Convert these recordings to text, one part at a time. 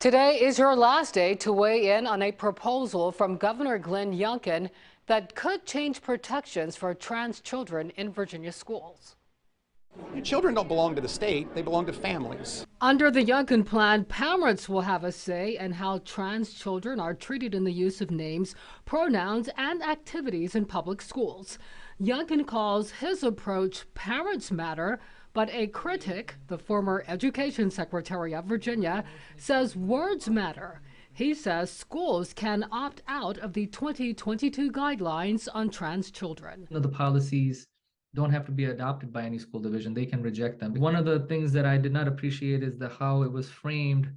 Today is your last day to weigh in on a proposal from Governor Youngkin that could change protections for trans children in Virginia schools. Children don't belong to the state, they belong to families. Under the Youngkin plan, parents will have a say in how trans children are treated in the use of names, pronouns, and activities in public schools. Youngkin calls his approach Parents Matter, but a critic, the former Education Secretary of Virginia, says words matter. He says schools can opt out of the 2022 guidelines on trans children. The policies don't have to be adopted by any school division. They can reject them. One of the things that I did not appreciate is how it was framed,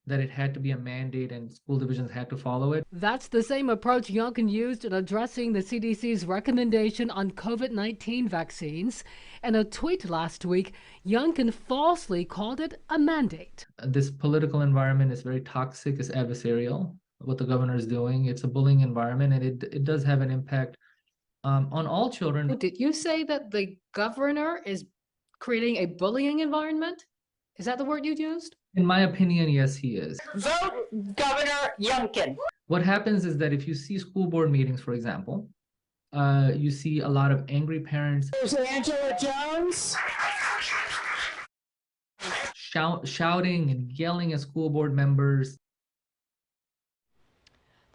that it had to be a mandate and school divisions had to follow it. That's the same approach Youngkin used in addressing the CDC's recommendation on COVID-19 vaccines. In a tweet last week, Youngkin falsely called it a mandate. This political environment is very toxic, it's adversarial, what the governor is doing. It's a bullying environment, and it does have an impact on all children. Did you say that the governor is creating a bullying environment? Is that the word you used? In my opinion, yes, he is. Vote Governor Youngkin. What happens is that if you see school board meetings, for example, you see a lot of angry parents. There's Angela Jones. Shouting and yelling at school board members.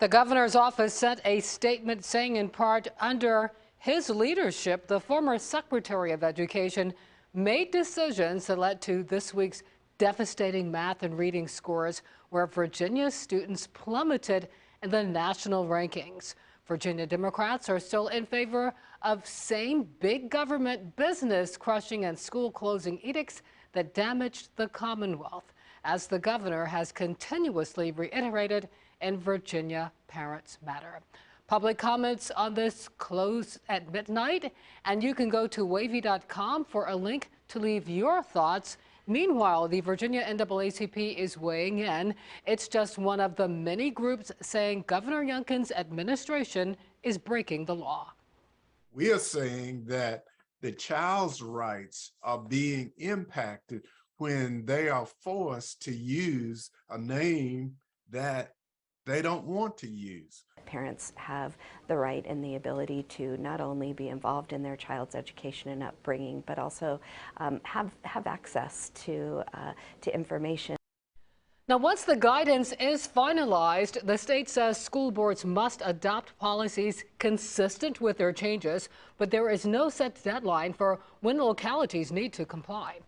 The governor's office sent a statement saying in part, under his leadership, the former Secretary of Education made decisions that led to this week's devastating math and reading scores, where Virginia students plummeted in the national rankings. Virginia Democrats are still in favor of same big government business crushing and school closing edicts that damaged the Commonwealth, as the governor has continuously reiterated in Virginia Parents Matter. Public comments on this close at midnight, and you can go to WAVY.com for a link to leave your thoughts. Meanwhile, the Virginia NAACP is weighing in. It's just one of the many groups saying Governor Youngkin's administration is breaking the law. We are saying that the child's rights are being impacted when they are forced to use a name that they don't want to use. Parents have the right and the ability to not only be involved in their child's education and upbringing, but also have access to information. Now, once the guidance is finalized, the state says school boards must adopt policies consistent with their changes, but there is no set deadline for when localities need to comply.